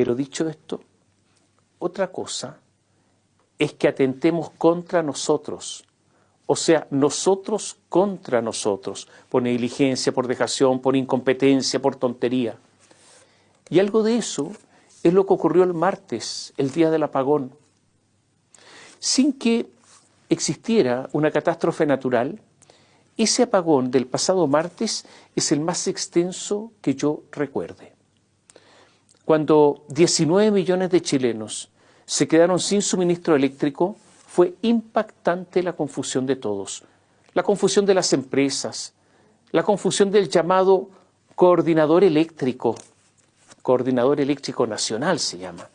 Pero dicho esto, otra cosa es que atentemos contra nosotros. O sea, nosotros contra nosotros, por negligencia, por dejación, por incompetencia, por tontería. Y algo de eso es lo que ocurrió el martes, el día del apagón. Sin que existiera una catástrofe natural, ese apagón del pasado martes es el más extenso que yo recuerde. Cuando 19 millones de chilenos se quedaron sin suministro eléctrico, fue impactante la confusión de todos. La confusión de las empresas, la confusión del llamado coordinador eléctrico nacional se llama.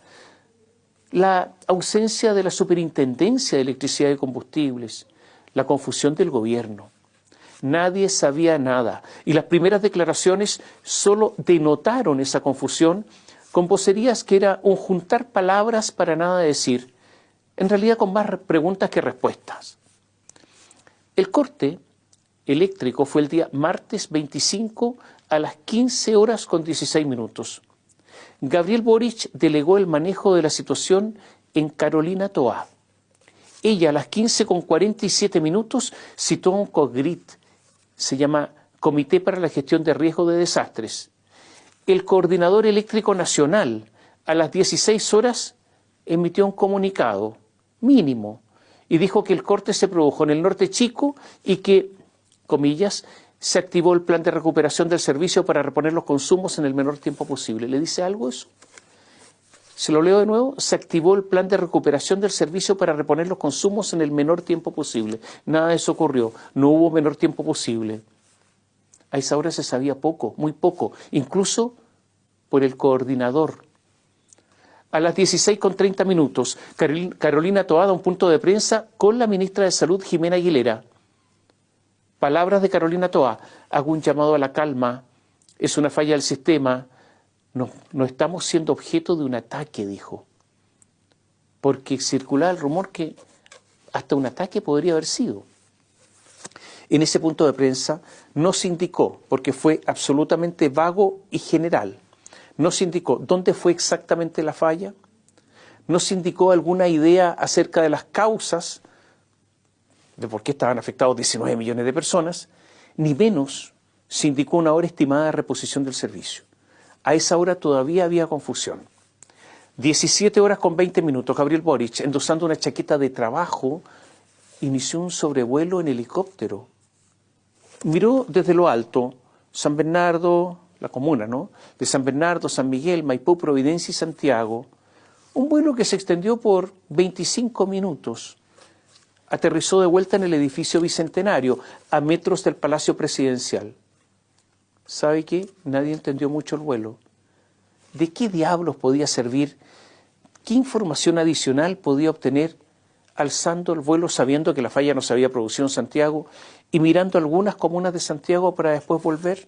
La ausencia de la superintendencia de electricidad y combustibles, la confusión del gobierno. Nadie sabía nada y las primeras declaraciones solo denotaron esa confusión con vocerías que era un juntar palabras para nada decir, en realidad con más preguntas que respuestas. El corte eléctrico fue el día martes 25 a las 15 horas con 16 minutos. Gabriel Boric delegó el manejo de la situación en Carolina Toá. Ella a las 15 con 47 minutos citó un COGRIT, se llama Comité para la Gestión de Riesgo de Desastres. El Coordinador Eléctrico Nacional a las 16 horas emitió un comunicado mínimo y dijo que el corte se produjo en el norte chico y que, comillas, se activó el plan de recuperación del servicio para reponer los consumos en el menor tiempo posible. ¿Le dice algo eso? Se lo leo de nuevo. Se activó el plan de recuperación del servicio para reponer los consumos en el menor tiempo posible. Nada de eso ocurrió. No hubo menor tiempo posible. A esa hora se sabía poco, muy poco, incluso por el coordinador. A las 16 con 30 minutos, Carolina Toá da un punto de prensa con la ministra de Salud, Jimena Aguilera. Palabras de Carolina Toá: hago un llamado a la calma, es una falla del sistema, no estamos siendo objeto de un ataque, dijo. Porque circulaba el rumor que hasta un ataque podría haber sido. En ese punto de prensa no se indicó, porque fue absolutamente vago y general, no se indicó dónde fue exactamente la falla, no se indicó alguna idea acerca de las causas de por qué estaban afectados 19 millones de personas, ni menos se indicó una hora estimada de reposición del servicio. A esa hora todavía había confusión. 17 horas con 20 minutos, Gabriel Boric, endosando una chaqueta de trabajo, inició un sobrevuelo en helicóptero. Miró desde lo alto San Bernardo, la comuna, ¿no?, de San Bernardo, San Miguel, Maipú, Providencia y Santiago. Un vuelo que se extendió por 25 minutos. Aterrizó de vuelta en el edificio Bicentenario, a metros del Palacio Presidencial. ¿Sabe qué? Nadie entendió mucho el vuelo. ¿De qué diablos podía servir? ¿Qué información adicional podía obtener alzando el vuelo sabiendo que la falla no se había producido en Santiago y mirando algunas comunas de Santiago para después volver?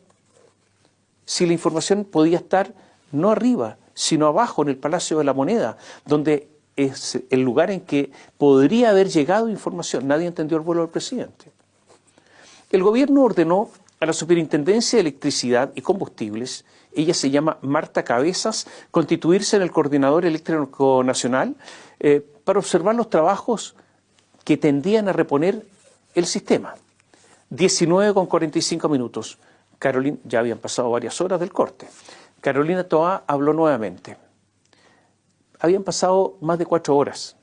Si la información podía estar no arriba, sino abajo en el Palacio de la Moneda, donde es el lugar en que podría haber llegado información. Nadie entendió el vuelo del presidente. El gobierno ordenó a la Superintendencia de Electricidad y Combustibles, ella se llama Marta Cabezas, constituirse en el Coordinador Eléctrico Nacional para observar los trabajos que tendían a reponer el sistema. 19 con 45 minutos. Ya habían pasado varias horas del corte. Carolina Toá habló nuevamente. Habían pasado más de 4 horas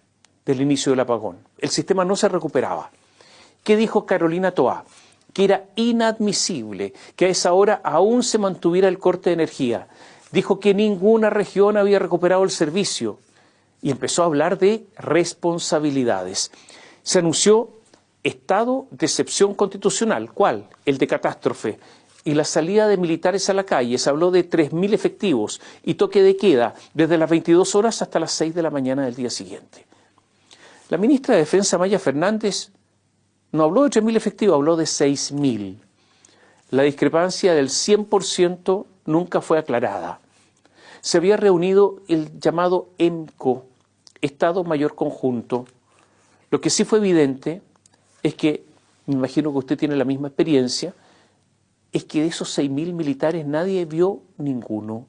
del inicio del apagón. El sistema no se recuperaba. ¿Qué dijo Carolina Toá? Que era inadmisible que a esa hora aún se mantuviera el corte de energía. Dijo que ninguna región había recuperado el servicio y empezó a hablar de responsabilidades. Se anunció estado de excepción constitucional. ¿Cuál? El de catástrofe. Y la salida de militares a la calle. Se habló de 3.000 efectivos y toque de queda desde las 22 horas hasta las 6 de la mañana del día siguiente. La ministra de Defensa, Maya Fernández, no habló de 3.000 efectivos, habló de 6.000. La discrepancia del 100% nunca fue aclarada. Se había reunido el llamado EMCO, Estado Mayor Conjunto. Lo que sí fue evidente es que, me imagino que usted tiene la misma experiencia, es que de esos 6.000 militares nadie vio ninguno.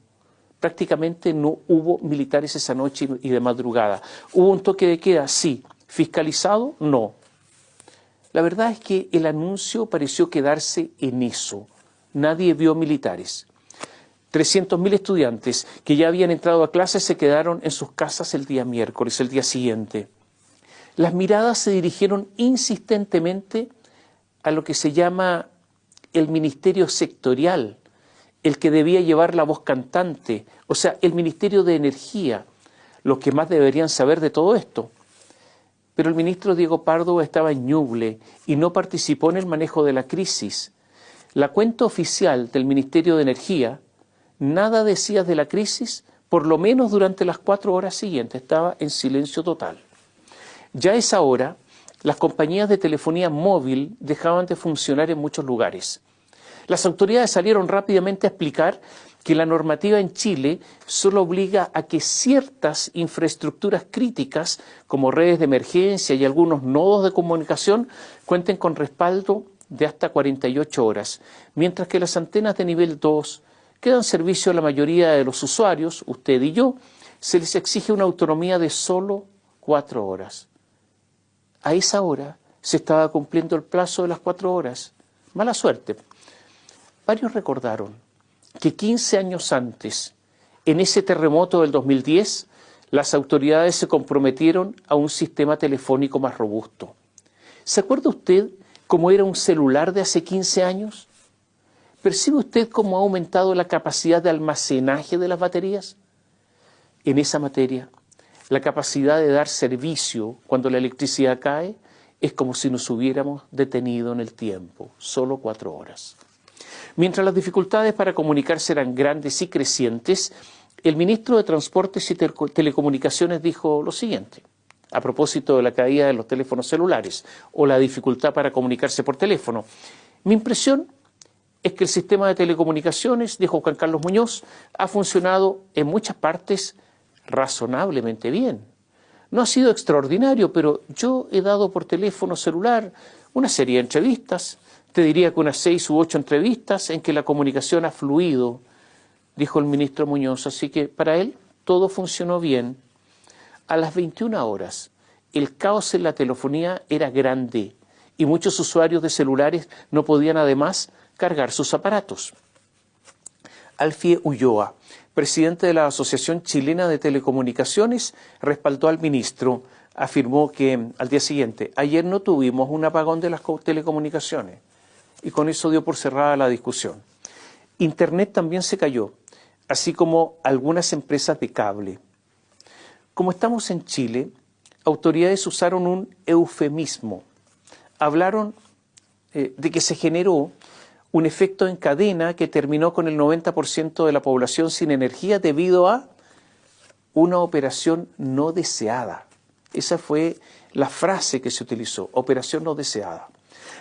prácticamente no hubo militares esa noche y de madrugada. ¿Hubo un toque de queda? Sí. ¿Fiscalizado? No. La verdad es que el anuncio pareció quedarse en eso. Nadie vio militares. 300.000 estudiantes que ya habían entrado a clases se quedaron en sus casas el día miércoles, el día siguiente. Las miradas se dirigieron insistentemente a lo que se llama el ministerio sectorial, el que debía llevar la voz cantante, o sea, el Ministerio de Energía, los que más deberían saber de todo esto. Pero el ministro Diego Pardo estaba en Ñuble y no participó en el manejo de la crisis. La cuenta oficial del Ministerio de Energía nada decía de la crisis, por lo menos durante las 4 horas siguientes, estaba en silencio total. Ya a esa hora, las compañías de telefonía móvil dejaban de funcionar en muchos lugares. Las autoridades salieron rápidamente a explicar que la normativa en Chile solo obliga a que ciertas infraestructuras críticas, como redes de emergencia y algunos nodos de comunicación, cuenten con respaldo de hasta 48 horas, mientras que las antenas de nivel 2, que dan servicio a la mayoría de los usuarios, usted y yo, se les exige una autonomía de solo 4 horas. A esa hora se estaba cumpliendo el plazo de las 4 horas. Mala suerte. Varios recordaron que 15 años antes, en ese terremoto del 2010, las autoridades se comprometieron a un sistema telefónico más robusto. ¿Se acuerda usted cómo era un celular de hace 15 años? ¿Percibe usted cómo ha aumentado la capacidad de almacenaje de las baterías? En esa materia, la capacidad de dar servicio cuando la electricidad cae es como si nos hubiéramos detenido en el tiempo, solo 4 horas. Mientras las dificultades para comunicarse eran grandes y crecientes, el ministro de Transportes y Telecomunicaciones dijo lo siguiente, a propósito de la caída de los teléfonos celulares o la dificultad para comunicarse por teléfono. Mi impresión es que el sistema de telecomunicaciones, dijo Juan Carlos Muñoz, ha funcionado en muchas partes razonablemente bien. No ha sido extraordinario, pero yo he dado por teléfono celular una serie de entrevistas, te diría que unas 6 u 8 entrevistas en que la comunicación ha fluido, dijo el ministro Muñoz, así que para él todo funcionó bien. A las 21 horas, el caos en la telefonía era grande y muchos usuarios de celulares no podían además cargar sus aparatos. Alfie Ulloa, presidente de la Asociación Chilena de Telecomunicaciones, respaldó al ministro. Afirmó que al día siguiente, ayer no tuvimos un apagón de las telecomunicaciones. Y con eso dio por cerrada la discusión. Internet también se cayó, así como algunas empresas de cable. Como estamos en Chile, autoridades usaron un eufemismo. Hablaron de que se generó un efecto en cadena que terminó con el 90% de la población sin energía debido a una operación no deseada. Esa fue la frase que se utilizó, operación no deseada.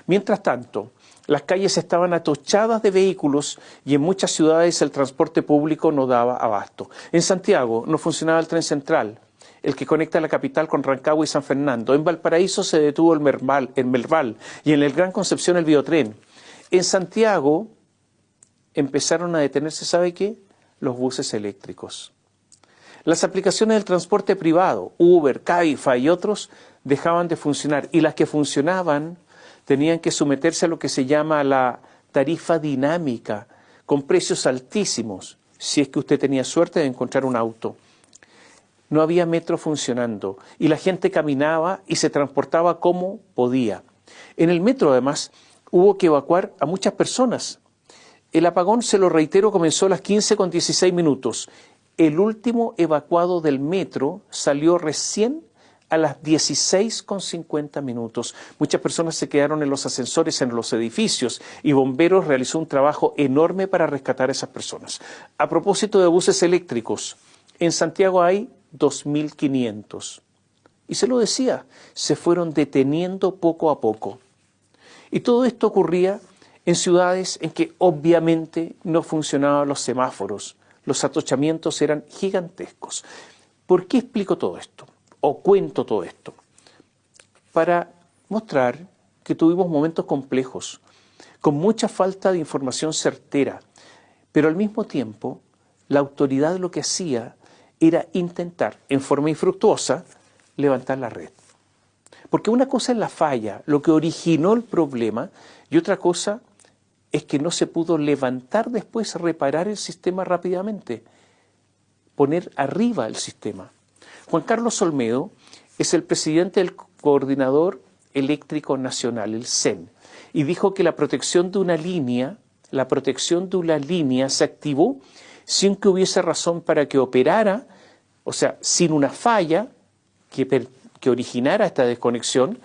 Mientras tanto, las calles estaban atochadas de vehículos y en muchas ciudades el transporte público no daba abasto. En Santiago no funcionaba el tren central, el que conecta la capital con Rancagua y San Fernando. En Valparaíso se detuvo el Merval y en el Gran Concepción el Biotren. En Santiago empezaron a detenerse, ¿sabe qué? Los buses eléctricos. Las aplicaciones del transporte privado, Uber, Cabify y otros, dejaban de funcionar y las que funcionaban tenían que someterse a lo que se llama la tarifa dinámica, con precios altísimos, si es que usted tenía suerte de encontrar un auto. No había metro funcionando y la gente caminaba y se transportaba como podía. En el metro, además, hubo que evacuar a muchas personas. El apagón, se lo reitero, comenzó a las 15:16. El último evacuado del metro salió recién a las 16:50. Muchas personas se quedaron en los ascensores, en los edificios, y Bomberos realizó un trabajo enorme para rescatar a esas personas. A propósito de buses eléctricos, en Santiago hay 2.500. Y se lo decía, se fueron deteniendo poco a poco. Y todo esto ocurría en ciudades en que obviamente no funcionaban los semáforos. Los atochamientos eran gigantescos. ¿Por qué explico todo esto? O cuento todo esto, para mostrar que tuvimos momentos complejos, con mucha falta de información certera, pero al mismo tiempo la autoridad lo que hacía era intentar, en forma infructuosa, levantar la red. Porque una cosa es la falla, lo que originó el problema, y otra cosa es que no se pudo levantar después, reparar el sistema rápidamente, poner arriba el sistema. Juan Carlos Olmedo es el presidente del Coordinador Eléctrico Nacional, el CEN, y dijo que la protección de una línea se activó sin que hubiese razón para que operara, o sea, sin una falla que originara esta desconexión,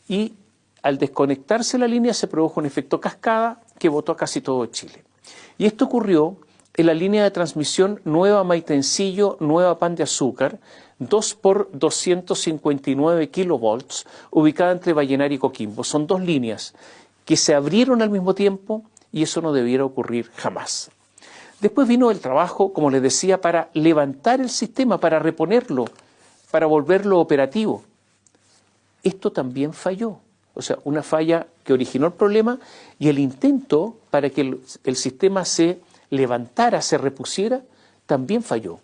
y al desconectarse la línea se produjo un efecto cascada que botó a casi todo Chile. Y esto ocurrió en la línea de transmisión Nueva Maitencillo, Nueva Pan de Azúcar, 2 por 259 kilovolts, ubicada entre Vallenar y Coquimbo. Son dos líneas que se abrieron al mismo tiempo y eso no debiera ocurrir jamás. Después vino el trabajo, como les decía, para levantar el sistema, para reponerlo, para volverlo operativo. Esto también falló. O sea, una falla que originó el problema y el intento para que el sistema se levantara, se repusiera, también falló.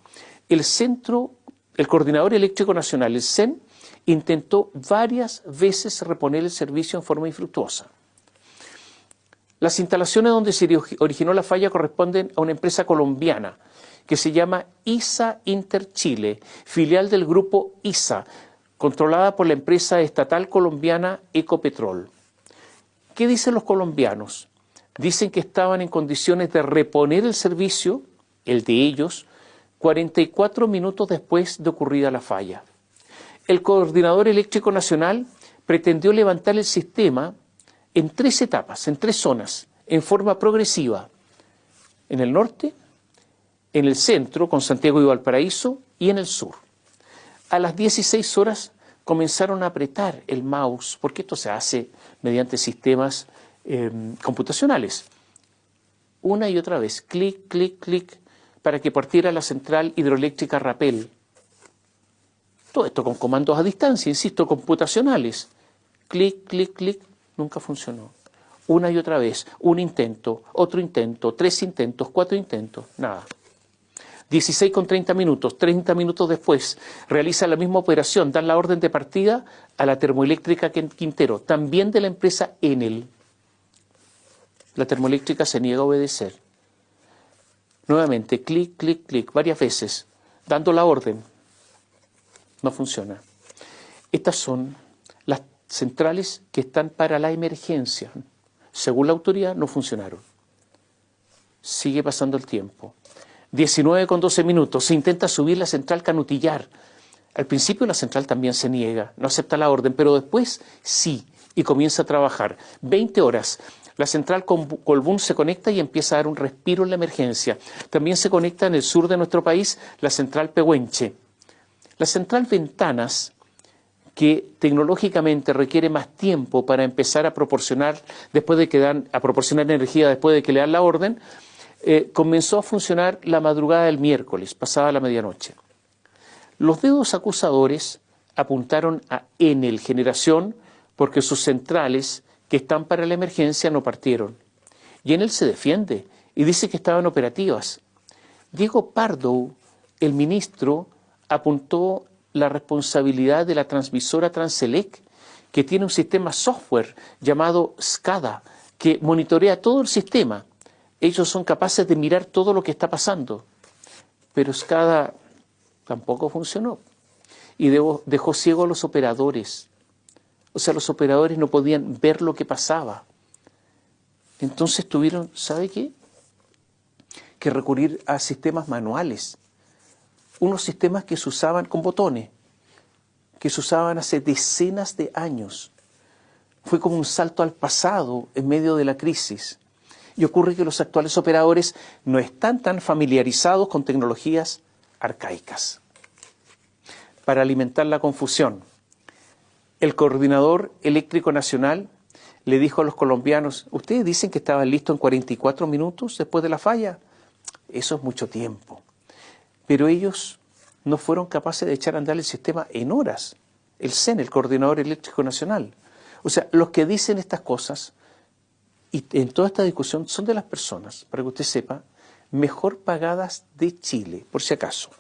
El Coordinador Eléctrico Nacional, el CEN, intentó varias veces reponer el servicio en forma infructuosa. Las instalaciones donde se originó la falla corresponden a una empresa colombiana que se llama ISA Interchile, filial del grupo ISA, controlada por la empresa estatal colombiana Ecopetrol. ¿Qué dicen los colombianos? Dicen que estaban en condiciones de reponer el servicio, el de ellos, 44 minutos después de ocurrida la falla. El Coordinador Eléctrico Nacional pretendió levantar el sistema en 3 etapas, en 3 zonas, en forma progresiva. En el norte, en el centro, con Santiago y Valparaíso, y en el sur. A las 16 horas comenzaron a apretar el mouse, porque esto se hace mediante sistemas computacionales. Una y otra vez, clic, clic, clic, para que partiera la central hidroeléctrica Rapel. Todo esto con comandos a distancia, insisto, computacionales. Clic, clic, clic, nunca funcionó. Una y otra vez, un intento, otro intento, 3 intentos, 4 intentos, nada. 16 con 30 minutos, 30 minutos después, realiza la misma operación, dan la orden de partida a la termoeléctrica Quintero, también de la empresa Enel. La termoeléctrica se niega a obedecer. Nuevamente, clic, clic, clic, varias veces, dando la orden. No funciona. Estas son las centrales que están para la emergencia. Según la autoridad, no funcionaron. Sigue pasando el tiempo. 19 con 12 minutos, se intenta subir la central Canutillar. Al principio la central también se niega, no acepta la orden, pero después sí, y comienza a trabajar. 20 horas, la central Colbún se conecta y empieza a dar un respiro en la emergencia. También se conecta en el sur de nuestro país la central Pehuenche. La central Ventanas, que tecnológicamente requiere más tiempo para empezar a proporcionar, energía después de que le dan la orden, comenzó a funcionar la madrugada del miércoles, pasada la medianoche. Los dedos acusadores apuntaron a Enel Generación porque sus centrales, que están para la emergencia, no partieron. Y Enel se defiende y dice que estaban operativas. Diego Pardo, el ministro, apuntó la responsabilidad de la transmisora Transelec, que tiene un sistema software llamado SCADA, que monitorea todo el sistema. Ellos son capaces de mirar todo lo que está pasando, pero SCADA tampoco funcionó y dejó ciego a los operadores. O sea, los operadores no podían ver lo que pasaba. Entonces tuvieron, ¿sabe qué? Que recurrir a sistemas manuales, unos sistemas que se usaban con botones, que se usaban hace decenas de años. Fue como un salto al pasado en medio de la crisis. Y ocurre que los actuales operadores no están tan familiarizados con tecnologías arcaicas. Para alimentar la confusión, el Coordinador Eléctrico Nacional le dijo a los colombianos, ustedes dicen que estaban listos en 44 minutos después de la falla. Eso es mucho tiempo. Pero ellos no fueron capaces de echar a andar el sistema en horas. El CEN, el Coordinador Eléctrico Nacional. O sea, los que dicen estas cosas y en toda esta discusión son de las personas, para que usted sepa, mejor pagadas de Chile, por si acaso.